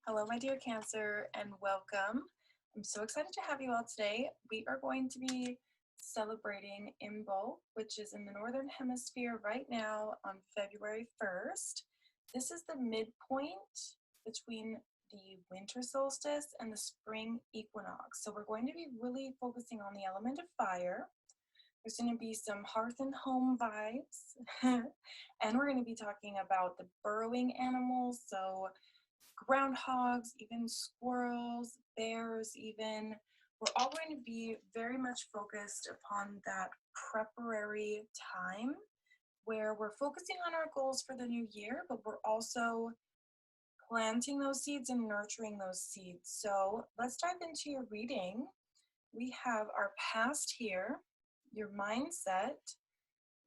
Hello, my dear Cancer, and welcome. I'm so excited to have you all today. We are going to be celebrating Imbolc, which is in the Northern Hemisphere right now on February 1st. This is the midpoint between the winter solstice and the spring equinox. So we're going to be really focusing on the element of fire. There's going to be some hearth and home vibes, and we're going to be talking about the burrowing animals. So groundhogs, even squirrels, bears, even. We're all going to be very much focused upon that preparatory time where we're focusing on our goals for the new year, but we're also planting those seeds and nurturing those seeds. So let's dive into your reading. We have our past here, your mindset,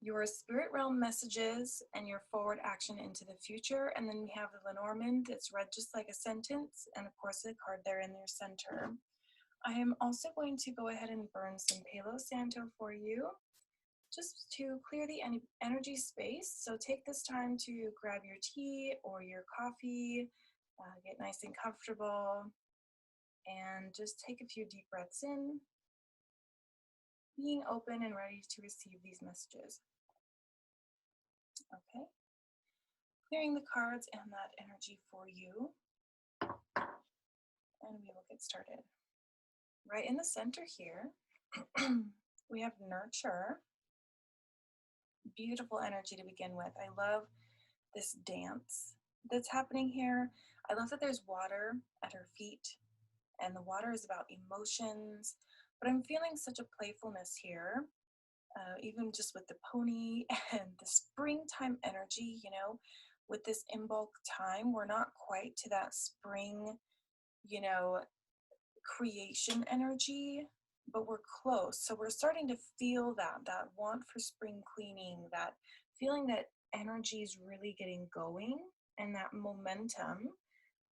your spirit realm messages, and your forward action into the future. And then we have the Lenormand that's read just like a sentence, and of course the card there in their center. I am also going to go ahead and burn some Palo Santo for you, just to clear the energy space. So take this time to grab your tea or your coffee, get nice and comfortable, and just take a few deep breaths in, being open and ready to receive these messages. Okay, clearing the cards and that energy for you, and we will get started. Right in the center here, we have nurture. Beautiful energy to begin with. I love this dance that's happening here. I love that there's water at her feet, and the water is about emotions, but I'm feeling such a playfulness here. Even just with the pony and the springtime energy, with this Imbolc time, we're not quite to that spring, creation energy, but we're close. So we're starting to feel that want for spring cleaning, that feeling that energy is really getting going and that momentum,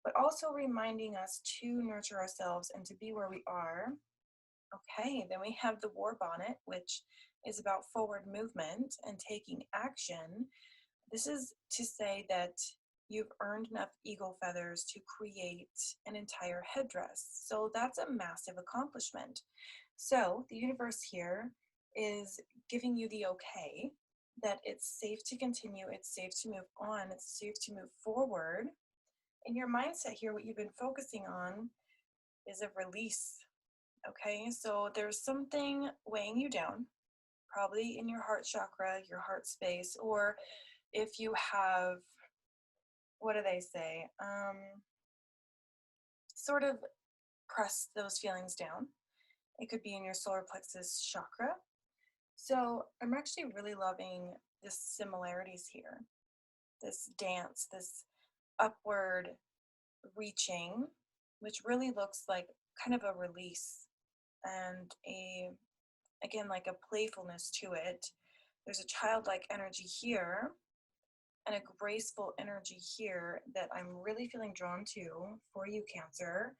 but also reminding us to nurture ourselves and to be where we are. Okay, then we have the war bonnet, which is about forward movement and taking action. This is to say that you've earned enough eagle feathers to create an entire headdress. So that's a massive accomplishment. So the universe here is giving you the okay that it's safe to continue, it's safe to move on, it's safe to move forward. In your mindset here, what you've been focusing on is a release. Okay, so there's something weighing you down, probably in your heart chakra, your heart space, or if you have, what do they say, sort of press those feelings down. It could be in your solar plexus chakra. So I'm actually really loving the similarities here, this dance, this upward reaching, which really looks like kind of a release and again, like a playfulness to it. There's a childlike energy here and a graceful energy here that I'm really feeling drawn to for you, Cancer.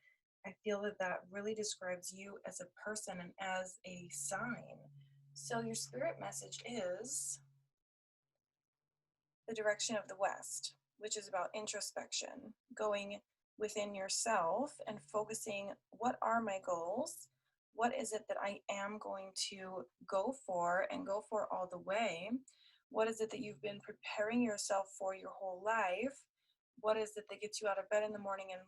I feel that really describes you as a person and as a sign. So your spirit message is the direction of the West, which is about introspection, going within yourself and focusing, what are my goals? What is it that I am going to go for and go for all the way? What is it that you've been preparing yourself for your whole life? What is it that gets you out of bed in the morning and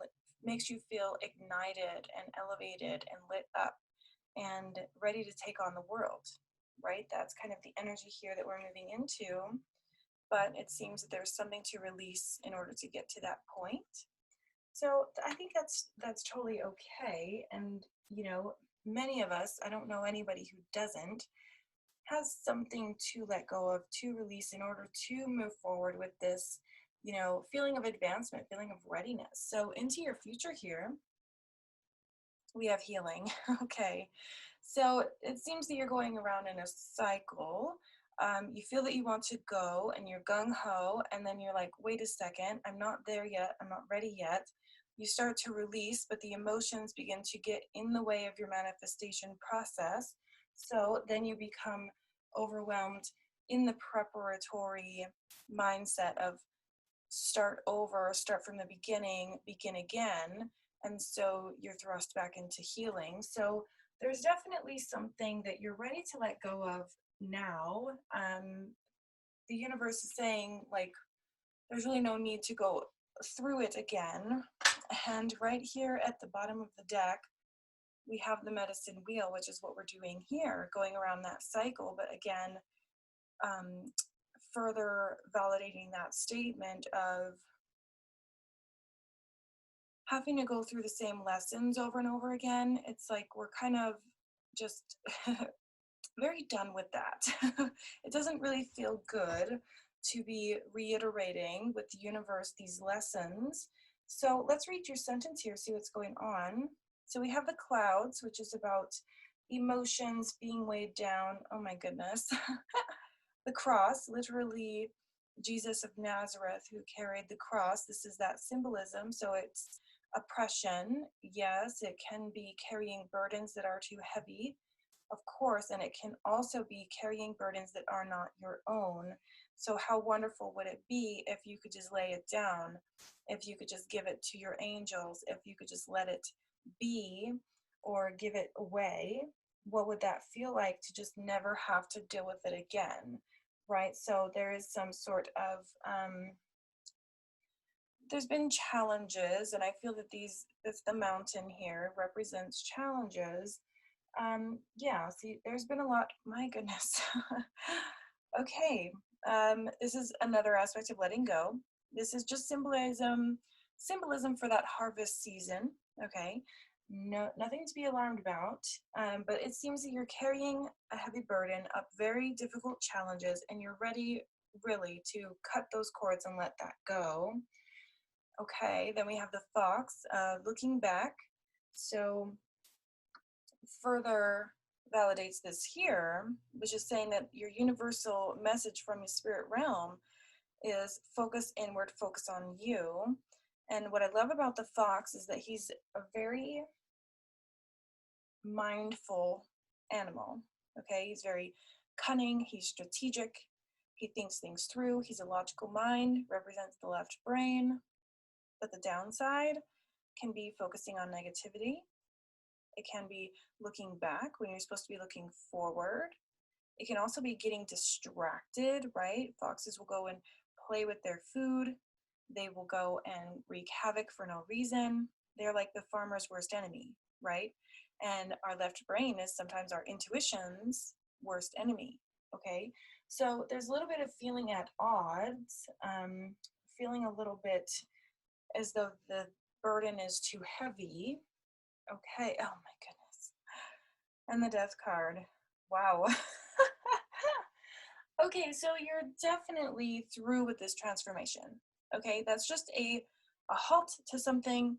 makes you feel ignited and elevated and lit up and ready to take on the world, right? That's kind of the energy here that we're moving into. But it seems that there's something to release in order to get to that point. So I think that's totally okay. And, many of us, I don't know anybody who doesn't, has something to let go of, to release in order to move forward with this, feeling of advancement, feeling of readiness. So into your future here, we have healing. Okay. So it seems that you're going around in a cycle. You feel that you want to go and you're gung-ho, and then you're like, wait a second, I'm not there yet, I'm not ready yet. You start to release, but the emotions begin to get in the way of your manifestation process. So then you become overwhelmed in the preparatory mindset of start over, start from the beginning, begin again. And so you're thrust back into healing. So there's definitely something that you're ready to let go of now. The universe is saying, like, there's really no need to go through it again. And right here at the bottom of the deck, we have the medicine wheel, which is what we're doing here, going around that cycle. But again, further validating that statement of having to go through the same lessons over and over again. It's like we're kind of just very done with that. It doesn't really feel good to be reiterating with the universe these lessons. So let's read your sentence here, see what's going on. So we have the clouds, which is about emotions being weighed down. Oh my goodness. The cross, literally Jesus of Nazareth who carried the cross. This is that symbolism. So it's oppression. Yes, it can be carrying burdens that are too heavy, of course, and it can also be carrying burdens that are not your own. So how wonderful would it be if you could just lay it down, if you could just give it to your angels, if you could just let it be or give it away? What would that feel like to just never have to deal with it again, right? So there is some sort of there's been challenges, and I feel that the mountain here represents challenges. Yeah, see, there's been a lot, my goodness. Okay, this is another aspect of letting go. This is just symbolism for that harvest season, okay? No, nothing to be alarmed about, but it seems that you're carrying a heavy burden up very difficult challenges, and you're ready really to cut those cords and let that go. Okay, then we have the fox, looking back. So further validates this here, which is saying that your universal message from your spirit realm is focus inward, focus on you. And what I love about the fox is that he's a very mindful animal. Okay, he's very cunning, he's strategic, he thinks things through, he's a logical mind, represents the left brain. But the downside can be focusing on negativity. It can be looking back when you're supposed to be looking forward. It can also be getting distracted, right? Foxes will go and play with their food. They will go and wreak havoc for no reason. They're like the farmer's worst enemy, right? And our left brain is sometimes our intuition's worst enemy, okay? So there's a little bit of feeling at odds, feeling a little bit as though the burden is too heavy. Okay, oh my goodness. And the death card. Wow. Okay, so you're definitely through with this transformation. Okay, that's just a halt to something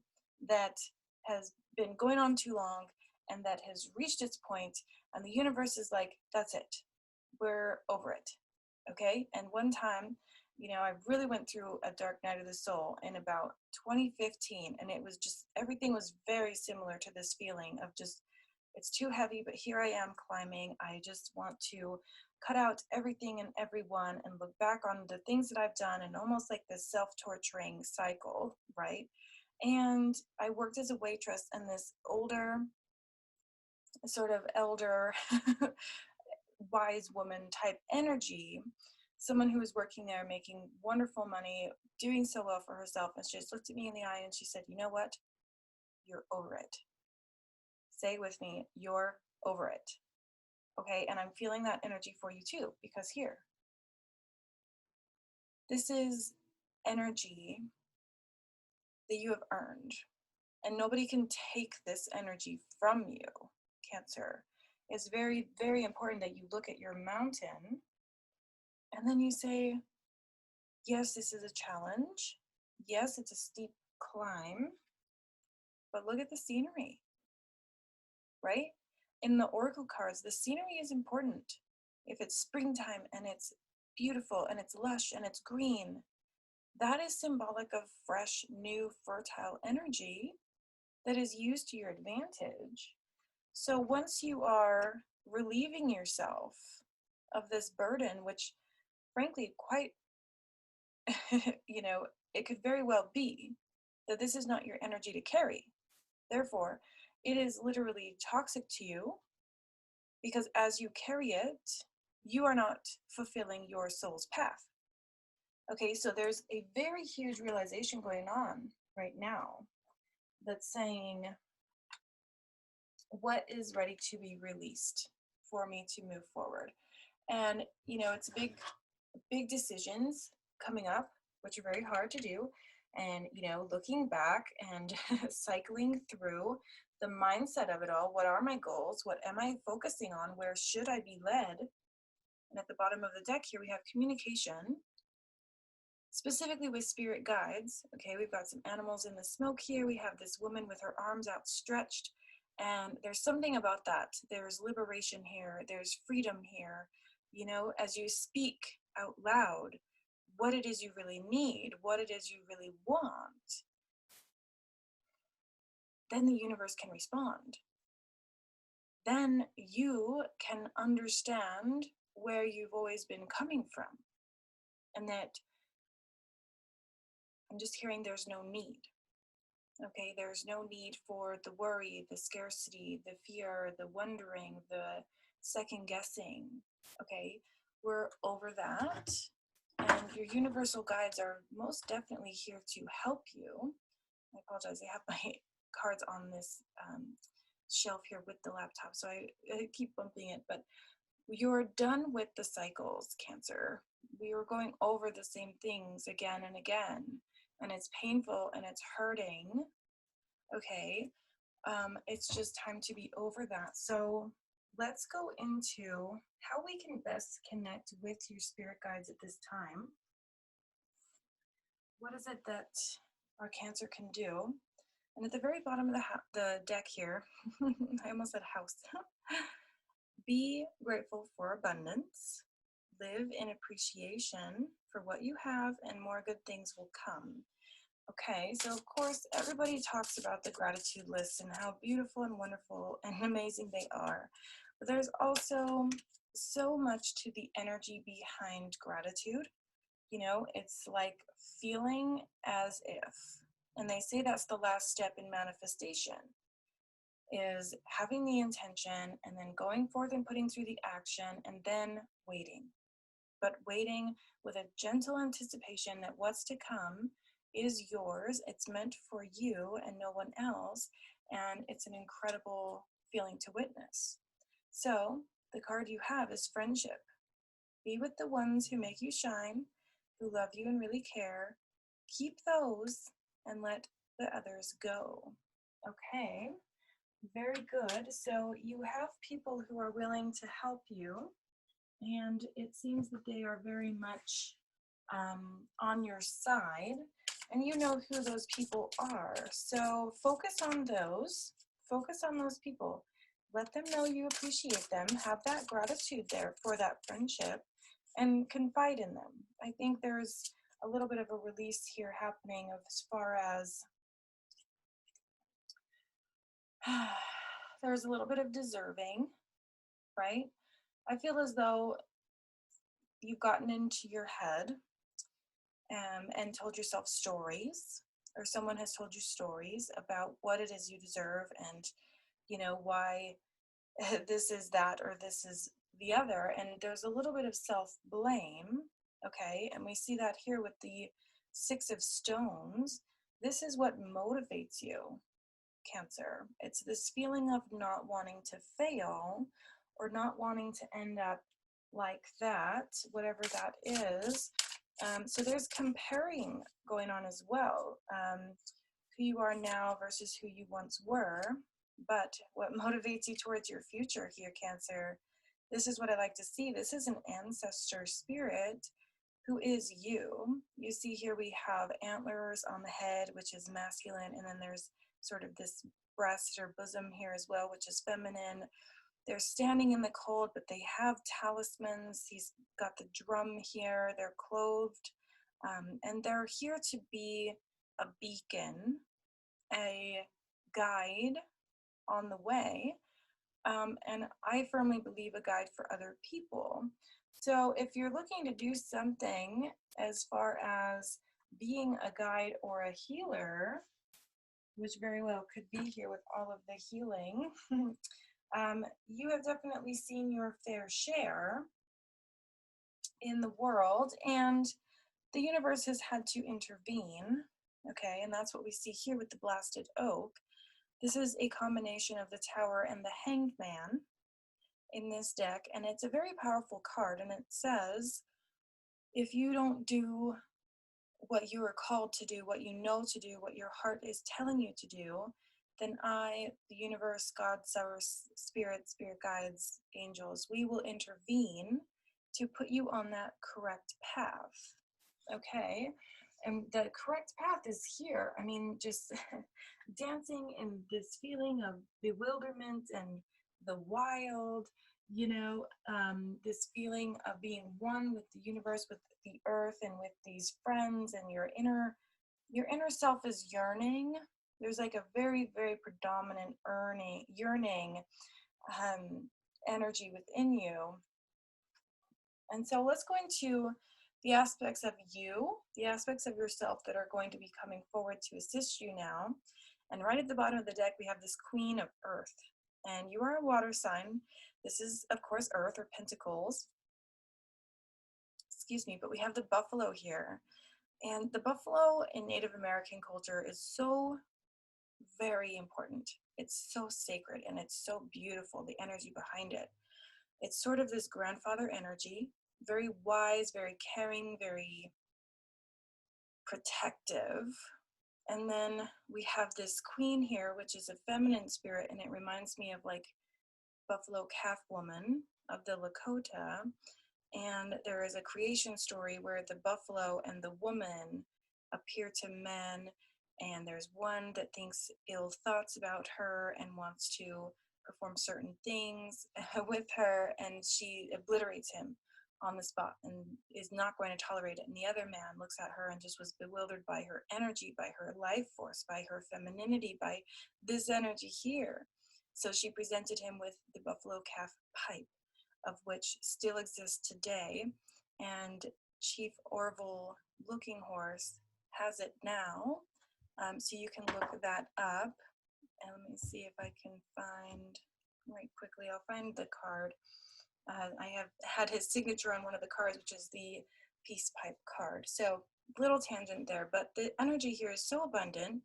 that has been going on too long and that has reached its point, and the universe is like, that's it. We're over it. Okay, and one time, you know, I really went through a dark night of the soul in about 2015, and it was just, everything was very similar to this feeling of just, it's too heavy, but here I am climbing. I just want to cut out everything and everyone and look back on the things that I've done, and almost like this self-torturing cycle, right? And I worked as a waitress, and this older, sort of elder, wise woman type energy, someone who was working there making wonderful money, doing so well for herself, and she just looked at me in the eye and she said, you know what, you're over it. Say with me, you're over it. Okay, and I'm feeling that energy for you too, because here, this is energy that you have earned, and nobody can take this energy from you, Cancer. It's very, very important that you look at your mountain and then you say, yes, this is a challenge. Yes, it's a steep climb, but look at the scenery, right? In the oracle cards, the scenery is important. If it's springtime and it's beautiful and it's lush and it's green, that is symbolic of fresh, new, fertile energy that is used to your advantage. So once you are relieving yourself of this burden, which frankly quite, you know, it could very well be that this is not your energy to carry. Therefore, it is literally toxic to you because as you carry it, you are not fulfilling your soul's path. Okay, so there's a very huge realization going on right now that's saying, what is ready to be released for me to move forward? And, you know, it's big decisions coming up, which are very hard to do. And, you know, looking back and cycling through the mindset of it all. What are my goals? What am I focusing on? Where should I be led? And at the bottom of the deck here, we have communication, specifically with spirit guides. Okay, we've got some animals in the smoke here. We have this woman with her arms outstretched. And there's something about that. There's liberation here. There's freedom here. You know, as you speak out loud what it is you really need, what it is you really want, then the universe can respond. Then you can understand where you've always been coming from. And that I'm just hearing there's no need. Okay, there's no need for the worry, the scarcity, the fear, the wondering, the second guessing. Okay, we're over that. And your universal guides are most definitely here to help you. I apologize, I have my cards on this shelf here with the laptop, so I keep bumping it, but you're done with the cycles, Cancer. We were going over the same things again and again, and it's painful and it's hurting. Okay, it's just time to be over that. So let's go into how we can best connect with your spirit guides at this time. What is it that our Cancer can do? And at the very bottom of the deck here, I almost said house. Be grateful for abundance. Live in appreciation for what you have, and more good things will come. Okay, so of course, everybody talks about the gratitude list and how beautiful and wonderful and amazing they are. But there's also so much to the energy behind gratitude. You know, it's like feeling as if. And they say that's the last step in manifestation, is having the intention and then going forth and putting through the action and then waiting. But waiting with a gentle anticipation that what's to come is yours. It's meant for you and no one else. And it's an incredible feeling to witness. So the card you have is friendship. Be with the ones who make you shine, who love you and really care. Keep those and let the others go. Okay, very good. So you have people who are willing to help you, and it seems that they are very much on your side, and you know who those people are. So focus on those. Focus on those people. Let them know you appreciate them. Have that gratitude there for that friendship, and confide in them. I think there's a little bit of a release here happening of as far as there's a little bit of deserving, right? I feel as though you've gotten into your head and told yourself stories, or someone has told you stories about what it is you deserve and, you know, why this is that or this is the other. And there's a little bit of self-blame, okay? And we see that here with the Six of Stones. This is what motivates you, Cancer. It's this feeling of not wanting to fail or not wanting to end up like that, whatever that is. So there's comparing going on as well, who you are now versus who you once were. But what motivates you towards your future here, Cancer, this is what I like to see. This is an ancestor spirit who is you. You see here we have antlers on the head, which is masculine, and then there's sort of this breast or bosom here as well, which is feminine. They're standing in the cold, but they have talismans. He's got the drum here. They're clothed, and they're here to be a beacon, a guide on the way, and I firmly believe a guide for other people. So if you're looking to do something as far as being a guide or a healer, which very well could be here with all of the healing, you have definitely seen your fair share in the world, and the universe has had to intervene. Okay, and that's what we see here with the blasted oak. This is a combination of the Tower and the Hanged Man in this deck, and it's a very powerful card, and it says, if you don't do what you are called to do, what you know to do, what your heart is telling you to do, then I, the universe, God, our spirit guides, angels, we will intervene to put you on that correct path. Okay, and the correct path is here. I mean, just dancing in this feeling of bewilderment and the wild, this feeling of being one with the universe, with the earth, and with these friends, and your inner self is yearning. There's like a very, very predominant yearning energy within you. And so let's go into the aspects of you, the aspects of yourself that are going to be coming forward to assist you now. And right at the bottom of the deck, we have this Queen of Earth. And you are a water sign. This is, of course, Earth or Pentacles. Excuse me, but we have the buffalo here. And the buffalo in Native American culture is so very important. It's so sacred and it's so beautiful, the energy behind it. It's sort of this grandfather energy, very wise, very caring, very protective. And then we have this queen here, which is a feminine spirit, and it reminds me of like buffalo calf woman of the Lakota. And there is a creation story where the buffalo and the woman appear to men, and there's one that thinks ill thoughts about her and wants to perform certain things with her, and she obliterates him on the spot and is not going to tolerate it. And the other man looks at her and just was bewildered by her energy, by her life force, by her femininity, by this energy here. So she presented him with the buffalo calf pipe, of which still exists today, and Chief Orville Looking Horse has it now. So you can look that up. And let me see if I can find, right quickly, I'll find the card. I have had his signature on one of the cards, which is the Peace Pipe card. So little tangent there, but the energy here is so abundant,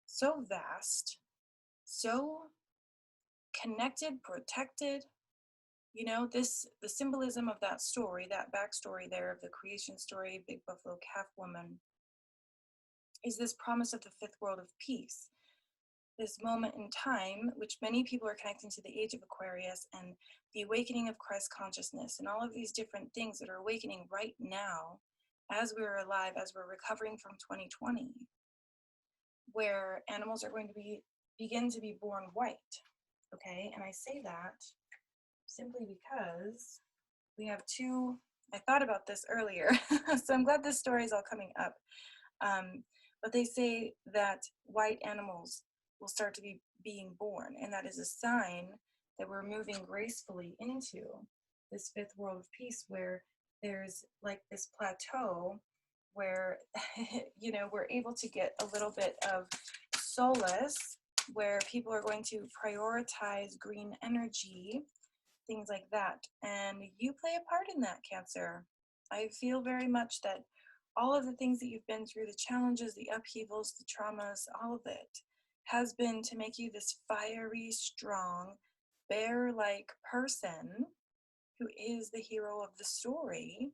so vast, so connected, protected. You know, the symbolism of that story, that backstory there of the creation story, Big Buffalo Calf Woman, is this promise of the fifth world of peace. This moment in time, which many people are connecting to the age of Aquarius and the awakening of Christ consciousness and all of these different things that are awakening right now as we're alive, as we're recovering from 2020, where animals are going to begin to be born white. Okay, and I say that simply because we have two, I thought about this earlier, so I'm glad this story is all coming up. But they say that white animals will start to be being born, and that is a sign that we're moving gracefully into this fifth world of peace, where there's like this plateau where we're able to get a little bit of solace, where people are going to prioritize green energy, things like that. And you play a part in that, Cancer. I feel very much that all of the things that you've been through, the challenges, the upheavals, the traumas, all of it has been to make you this fiery, strong, bear-like person who is the hero of the story.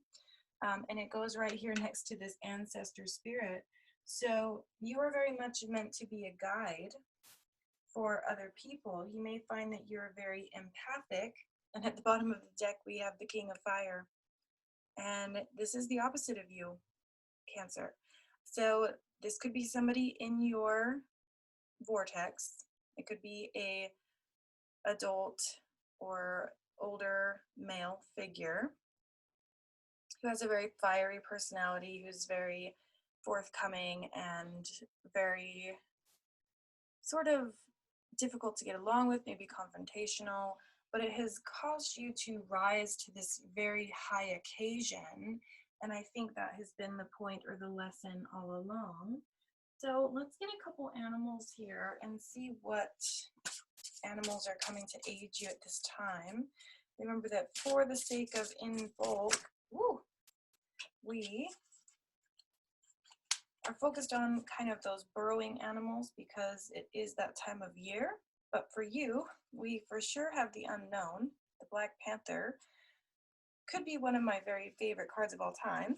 And it goes right here next to this ancestor spirit. So you are very much meant to be a guide for other people. You may find that you're very empathic. And at the bottom of the deck, we have the King of Fire. And this is the opposite of you, Cancer. So this could be somebody in your vortex. It could be a adult or older male figure who has a very fiery personality, who's very forthcoming and very sort of difficult to get along with, maybe confrontational, but it has caused you to rise to this very high occasion And I think that has been the point or the lesson all along. So let's get a couple animals here and see what animals are coming to aid you at this time. Remember that for the sake of in bulk, we are focused on kind of those burrowing animals because it is that time of year. But for you, we for sure have the unknown. The Black Panther could be one of my very favorite cards of all time,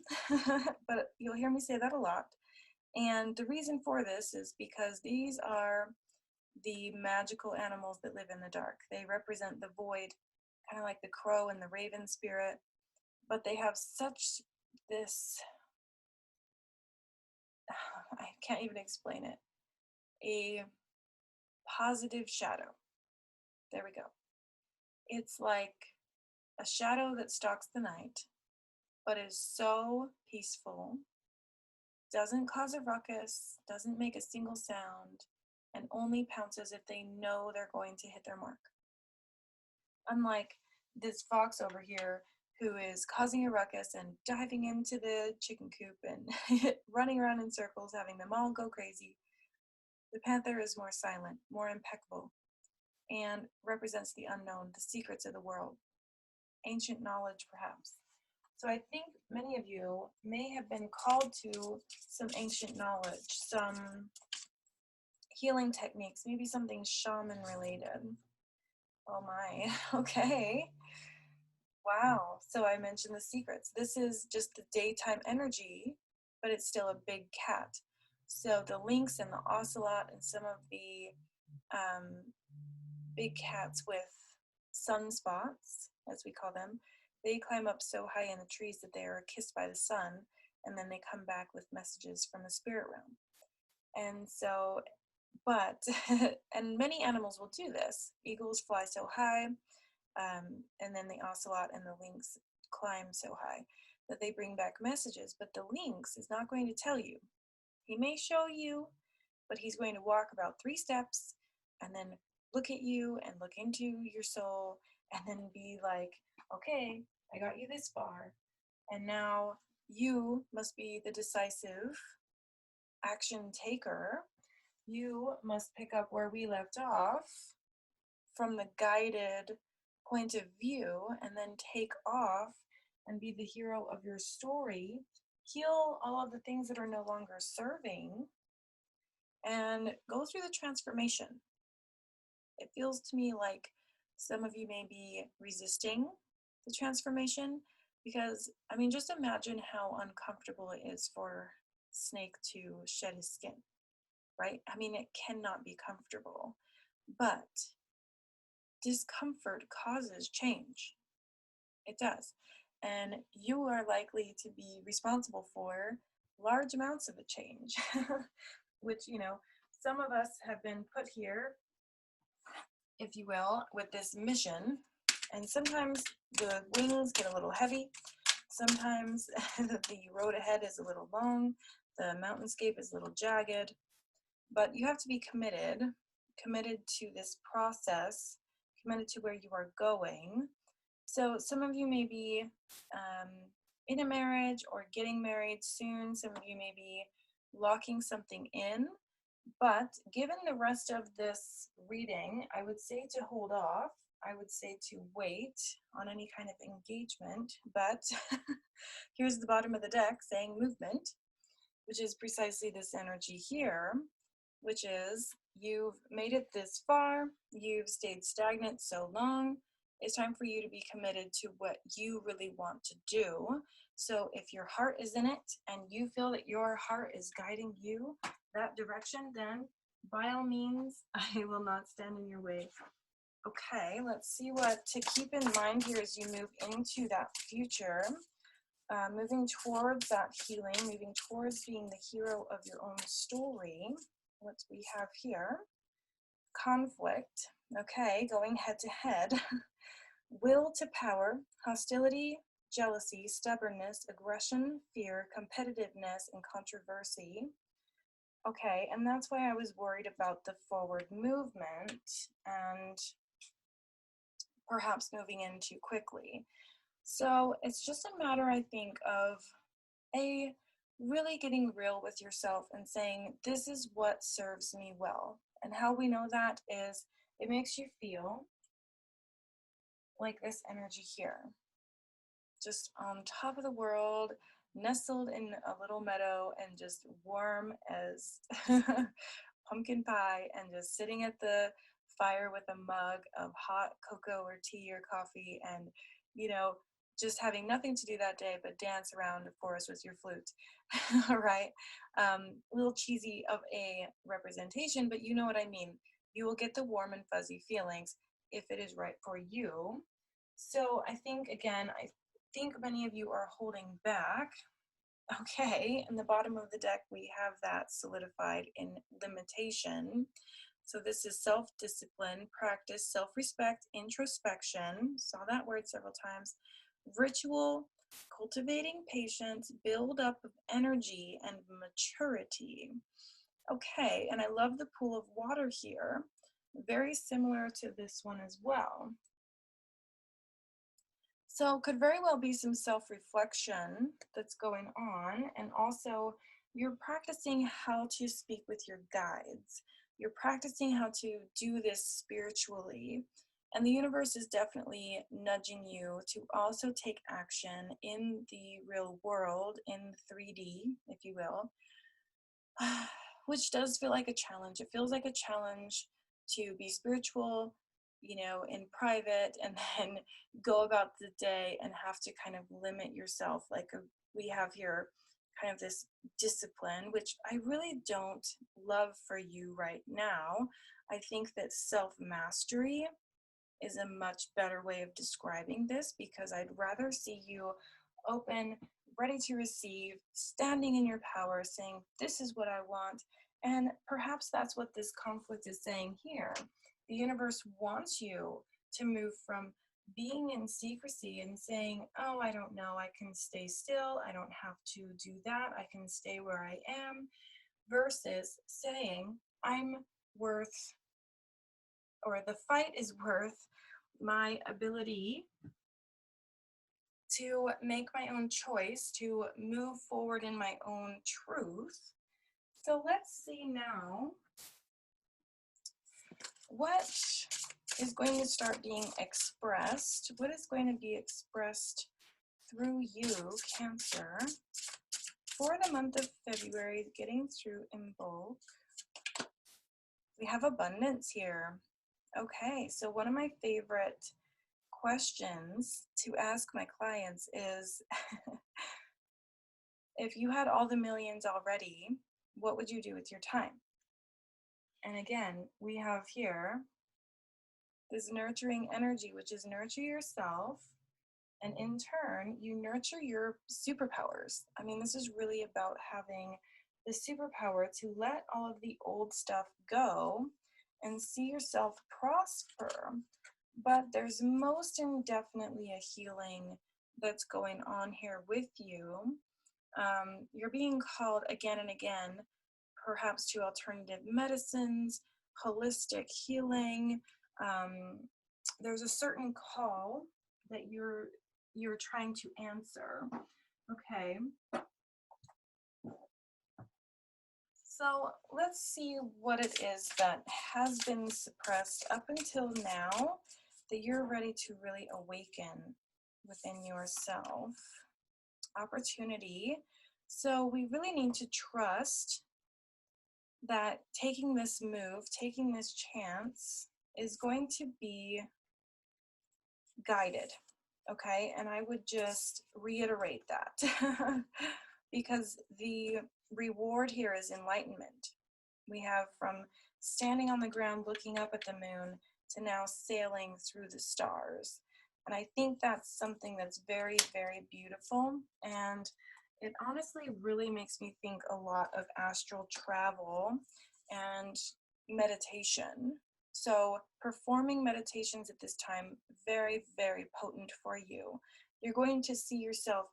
but you'll hear me say that a lot. And the reason for this is because these are the magical animals that live in the dark. They represent the void, kind of like the crow and the raven spirit, but they have such this, I can't even explain it, a positive shadow. There we go. It's like a shadow that stalks the night, but is so peaceful, doesn't cause a ruckus, doesn't make a single sound, and only pounces if they know they're going to hit their mark. Unlike this fox over here who is causing a ruckus and diving into the chicken coop and running around in circles, having them all go crazy. The panther is more silent, more impeccable, and represents the unknown, the secrets of the world, ancient knowledge perhaps. So I think many of you may have been called to some ancient knowledge, some healing techniques, maybe something shaman related. Oh my, okay. Wow, so I mentioned the secrets. This is just the daytime energy, but it's still a big cat. So the lynx and the ocelot and some of the big cats with sunspots, as we call them, they climb up so high in the trees that they are kissed by the sun, and then they come back with messages from the spirit realm. And so, but, and many animals will do this. Eagles fly so high, and then the ocelot and the lynx climb so high that they bring back messages, but the lynx is not going to tell you. He may show you, but he's going to walk about 3 steps and then look at you and look into your soul and then be like, okay, I got you this far, and now you must be the decisive action taker. You must pick up where we left off from the guided point of view and then take off and be the hero of your story, heal all of the things that are no longer serving, and go through the transformation. It feels to me like some of you may be resisting the transformation because, I mean, just imagine how uncomfortable it is for Snake to shed his skin, right? I mean, it cannot be comfortable, but discomfort causes change. It does. And you are likely to be responsible for large amounts of a change, which, you know, some of us have been put here, if you will, with this mission. And sometimes the wings get a little heavy. Sometimes the road ahead is a little long. The mountainscape is a little jagged. But you have to be committed to this process, committed to where you are going. So some of you may be in a marriage or getting married soon. Some of you may be locking something in. But given the rest of this reading, I would say to hold off. I would say to wait on any kind of engagement. But here's the bottom of the deck saying movement, which is precisely this energy here, which is you've made it this far, you've stayed stagnant so long, it's time for you to be committed to what you really want to do. So if your heart is in it and you feel that your heart is guiding you that direction, then by all means, I will not stand in your way. Okay, let's see what to keep in mind here as you move into that future. Moving towards that healing, moving towards being the hero of your own story. What we have here, conflict, okay, going head to head, will to power, hostility, jealousy, stubbornness, aggression, fear, competitiveness, and controversy. Okay, and that's why I was worried about the forward movement and perhaps moving in too quickly. So it's just a matter, I think, of a really getting real with yourself and saying, this is what serves me well. And how we know that is it makes you feel like this energy here, just on top of the world, nestled in a little meadow and just warm as pumpkin pie, and just sitting at the fire with a mug of hot cocoa or tea or coffee, and you know, just having nothing to do that day but dance around the forest with your flute. All right. A little cheesy of a representation, but you know what I mean. You will get the warm and fuzzy feelings if it is right for you. So I think, again, I think many of you are holding back. Okay, in the bottom of the deck, we have that solidified in limitation. So this is self-discipline, practice, self-respect, introspection. Saw that word several times. Ritual, cultivating patience, build up of energy, and maturity. Okay, and I love the pool of water here. Very similar to this one as well. So could very well be some self-reflection that's going on, and also you're practicing how to speak with your guides. You're practicing how to do this spiritually, and the universe is definitely nudging you to also take action in the real world, in 3D, if you will, which does feel like a challenge. It feels like a challenge to be spiritual, in private, and then go about the day and have to kind of limit yourself. We have here kind of this discipline, which I really don't love for you right now. I think that self-mastery is a much better way of describing this, because I'd rather see you open, ready to receive, standing in your power, saying, this is what I want. And perhaps that's what this conflict is saying here. The universe wants you to move from being in secrecy and saying, oh, I don't know, I can stay still, I don't have to do that, I can stay where I am, versus saying, I'm worth, or the fight is worth my ability to make my own choice, to move forward in my own truth. So let's see now what is going to start being expressed. What is going to be expressed through you, Cancer, for the month of February, getting through in bulk. We have abundance here. Okay, so one of my favorite questions to ask my clients is, if you had all the millions already, what would you do with your time? And again, we have here this nurturing energy, which is nurture yourself, and in turn, you nurture your superpowers. I mean, this is really about having the superpower to let all of the old stuff go and see yourself prosper. But there's most indefinitely a healing that's going on here with you. You're being called again and again, perhaps to alternative medicines, holistic healing. There's a certain call that you're trying to answer. Okay. So let's see what it is that has been suppressed up until now that you're ready to really awaken within yourself. Opportunity. So we really need to trust that taking this move, taking this chance is going to be guided. Okay, and I would just reiterate that because the reward here is enlightenment. We have from standing on the ground looking up at the moon to now sailing through the stars. And I think that's something that's very, very beautiful. And it honestly really makes me think a lot of astral travel and meditation. So performing meditations at this time, very, very potent for you. You're going to see yourself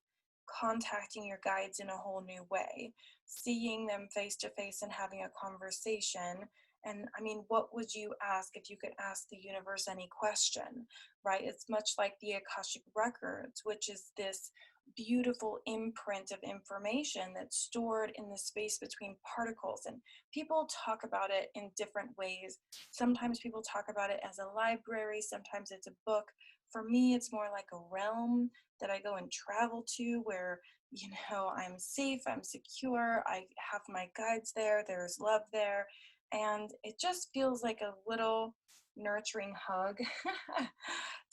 contacting your guides in a whole new way, seeing them face to face and having a conversation. And I mean, what would you ask if you could ask the universe any question, right? It's much like the Akashic Records, which is this beautiful imprint of information that's stored in the space between particles. And people talk about it in different ways. Sometimes people talk about it as a library, sometimes it's a book. For me, it's more like a realm that I go and travel to where, you know, I'm safe, I'm secure, I have my guides there, there's love there, and it just feels like a little nurturing hug.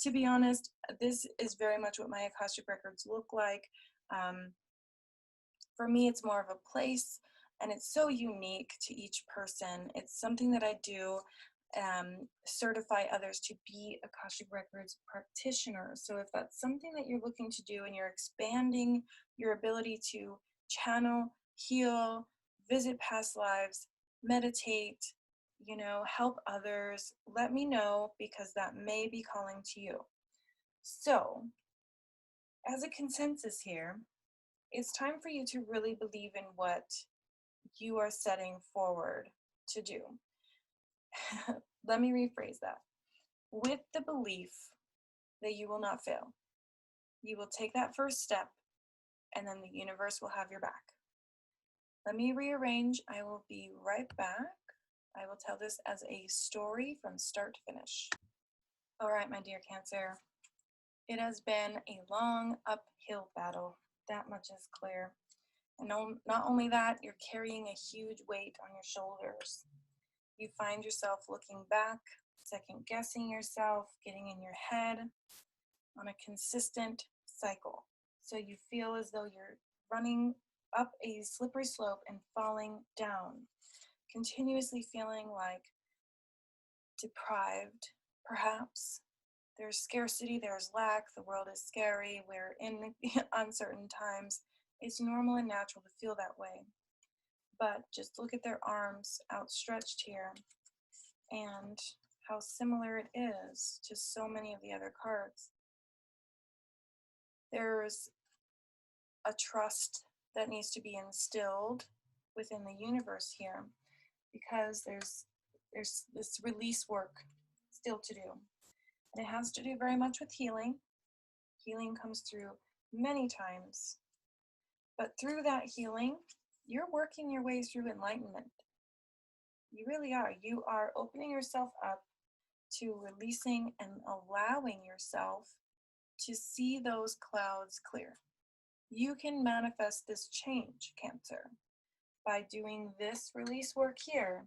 To be honest, this is very much what my Akashic records look like. Um, for me, it's more of a place, and it's so unique to each person. It's something that I do certify others to be Akashic Records practitioners. So if that's something that you're looking to do and you're expanding your ability to channel, heal, visit past lives, meditate, you know, help others, let me know, because that may be calling to you. So, as a consensus here, it's time for you to really believe in what you are setting forward to do. Let me rephrase that. With the belief that you will not fail, you will take that first step, and then the universe will have your back. Let me rearrange. I will be right back. I will tell this as a story from start to finish. All right, my dear Cancer. It has been a long uphill battle. That much is clear. And not only that, you're carrying a huge weight on your shoulders. You find yourself looking back, second guessing yourself, getting in your head on a consistent cycle. So you feel as though you're running up a slippery slope and falling down, continuously feeling like deprived, perhaps. There's scarcity, there's lack, the world is scary, we're in uncertain times. It's normal and natural to feel that way. But just look at their arms outstretched here and how similar it is to so many of the other cards. There's a trust that needs to be instilled within the universe here, because there's this release work still to do. And it has to do very much with healing. Healing comes through many times. But through that healing, you're working your way through enlightenment. You really are. You are opening yourself up to releasing and allowing yourself to see those clouds clear. You can manifest this change, Cancer. By doing this release work here,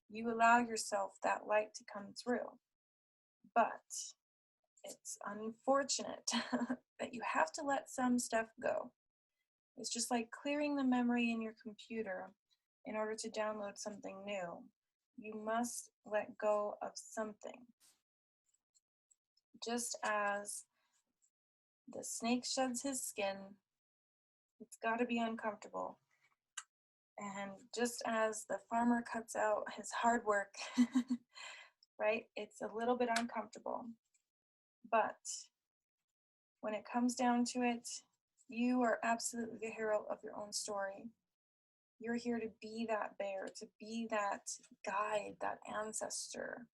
you allow yourself that light to come through. But it's unfortunate that you have to let some stuff go. It's just like clearing the memory in your computer in order to download something new. You must let go of something. Just as the snake sheds his skin, it's got to be uncomfortable. And just as the farmer cuts out his hard work, right, it's a little bit uncomfortable. But when it comes down to it, you are absolutely the hero of your own story. You're here to be that bear, to be that guide, that ancestor,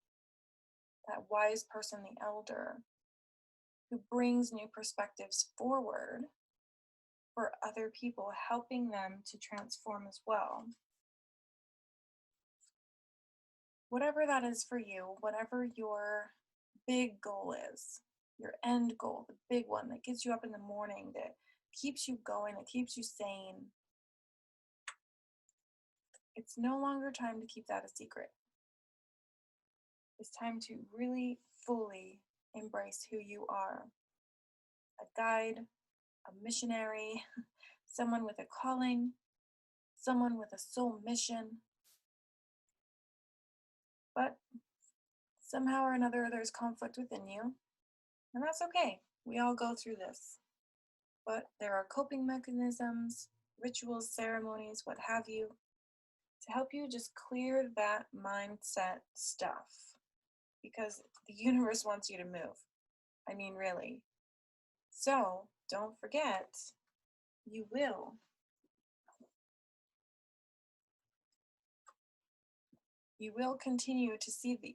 that wise person, the elder, who brings new perspectives forward for other people, helping them to transform as well. Whatever that is for you, whatever your big goal is, your end goal, the big one that gets you up in the morning, that keeps you going, that keeps you sane, it's no longer time to keep that a secret. It's time to really fully embrace who you are. A guide, a missionary, someone with a calling, someone with a soul mission. But somehow or another, there's conflict within you, and that's okay. We all go through this. But there are coping mechanisms, rituals, ceremonies, what have you, to help you just clear that mindset stuff. Because the universe wants you to move. I mean, really. So, don't forget, you will. You will continue to see the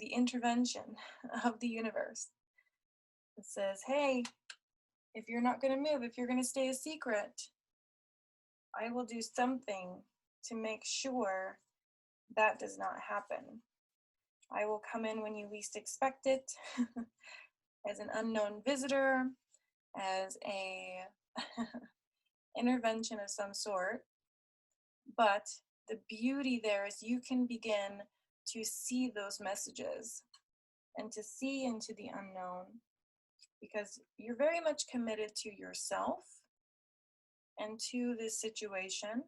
intervention of the universe. It says, hey, If you're not going to move, if you're going to stay a secret, I will do something to make sure that does not happen. I will come in when you least expect it, as an unknown visitor, as a intervention of some sort. But the beauty there is you can begin to see those messages and to see into the unknown, because you're very much committed to yourself and to this situation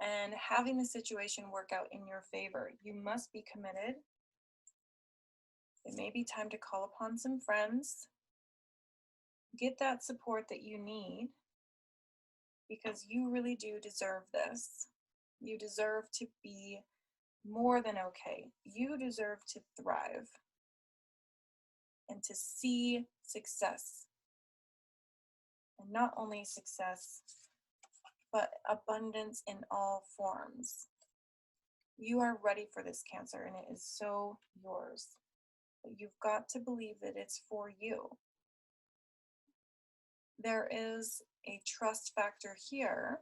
and having the situation work out in your favor. You must be committed. It may be time to call upon some friends. Get that support that you need, because you really do deserve this. You deserve to be more than okay. You deserve to thrive and to see success. And not only success, but abundance in all forms. You are ready for this, Cancer, and it is so yours. But you've got to believe that it's for you. There is a trust factor here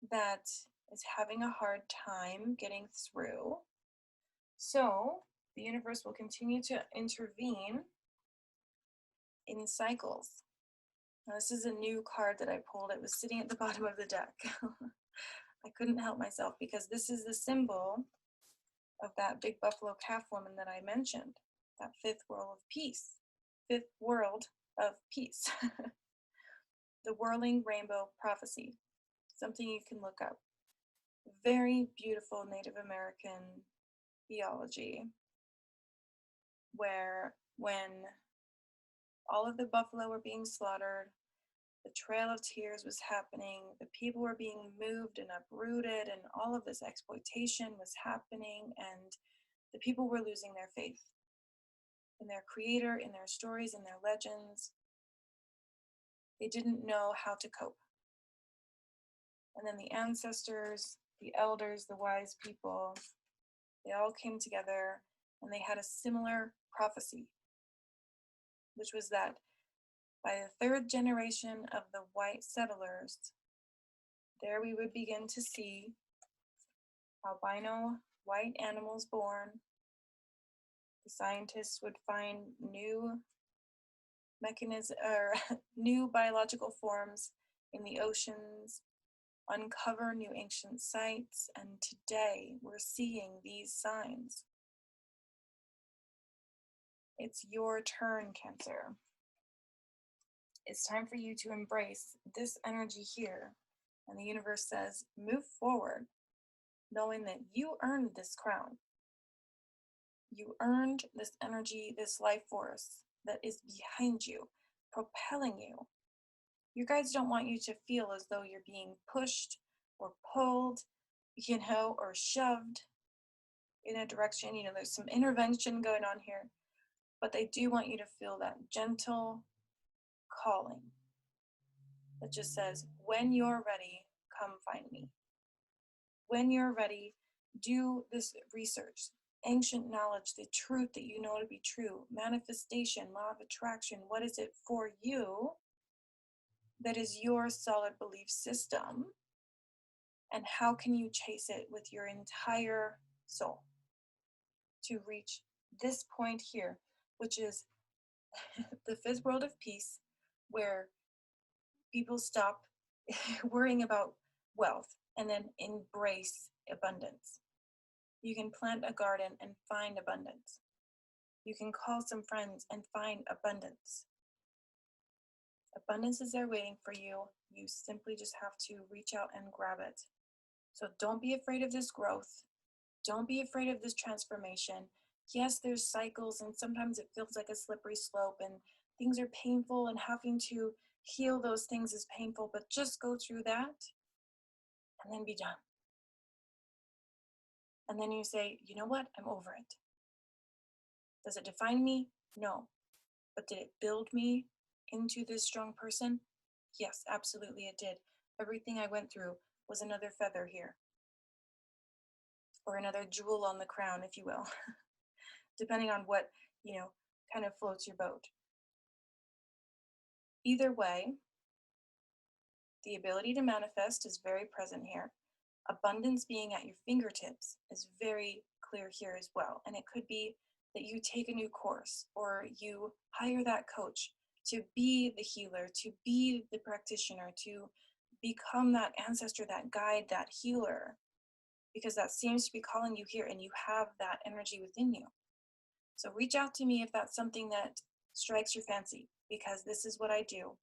that is having a hard time getting through. So the universe will continue to intervene in cycles. Now, this is a new card that I pulled. It was sitting at the bottom of the deck. I couldn't help myself, because this is the symbol of that big buffalo calf woman that I mentioned, that fifth world of peace. Fifth world of peace. The whirling rainbow prophecy. Something you can look up. Very beautiful Native American theology, where when all of the buffalo were being slaughtered, the Trail of Tears was happening, the people were being moved and uprooted, and all of this exploitation was happening, and the people were losing their faith in their creator, in their stories, in their legends. They didn't know how to cope. And then the ancestors, the elders, the wise people, they all came together and they had a similar prophecy, which was that by the third generation of the white settlers, there we would begin to see albino white animals born. The scientists would find new mechanisms or new biological forms in the oceans, uncover new ancient sites, and today we're seeing these signs. It's your turn, Cancer. It's time for you to embrace this energy here. And the universe says, move forward, knowing that you earned this crown. You earned this energy, this life force that is behind you, propelling you. Your guides don't want you to feel as though you're being pushed or pulled, or shoved in a direction. There's some intervention going on here, but they do want you to feel that gentle calling that just says, when you're ready, come find me. When you're ready, do this research, ancient knowledge, the truth that you know to be true, manifestation, law of attraction. What is it for you that is your solid belief system? And how can you chase it with your entire soul to reach this point here, which is the fifth world of peace, where people stop worrying about wealth and then embrace abundance. You can plant a garden and find abundance. You can call some friends and find abundance. Abundance is there waiting for you. You simply just have to reach out and grab it. So don't be afraid of this growth. Don't be afraid of this transformation. Yes, there's cycles, and sometimes it feels like a slippery slope, and things are painful, and having to heal those things is painful, but just go through that and then be done. And then you say, you know what? I'm over it. Does it define me? No. But did it build me into this strong person? Yes, absolutely it did. Everything I went through was another feather here, or another jewel on the crown, if you will, depending on what, kind of floats your boat. Either way, the ability to manifest is very present here. Abundance being at your fingertips is very clear here as well. And it could be that you take a new course or you hire that coach to be the healer, to be the practitioner, to become that ancestor, that guide, that healer, because that seems to be calling you here and you have that energy within you. So reach out to me if that's something that strikes your fancy, because this is what I do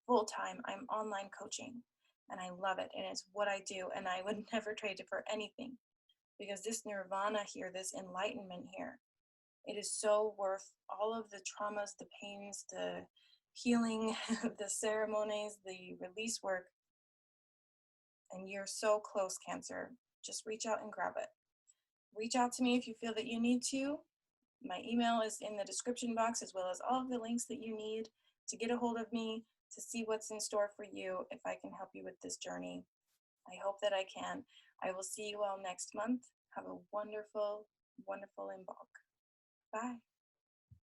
full time. I'm online coaching and I love it. And it's what I do. And I would never trade it for anything, because this nirvana here, this enlightenment here, it is so worth all of the traumas, the pains, the healing, the ceremonies, the release work. And you're so close, Cancer. Just reach out and grab it. Reach out to me if you feel that you need to. My email is in the description box, as well as all of the links that you need to get a hold of me, to see what's in store for you, if I can help you with this journey. I hope that I can. I will see you all next month. Have a wonderful, wonderful Imbolc. Bye.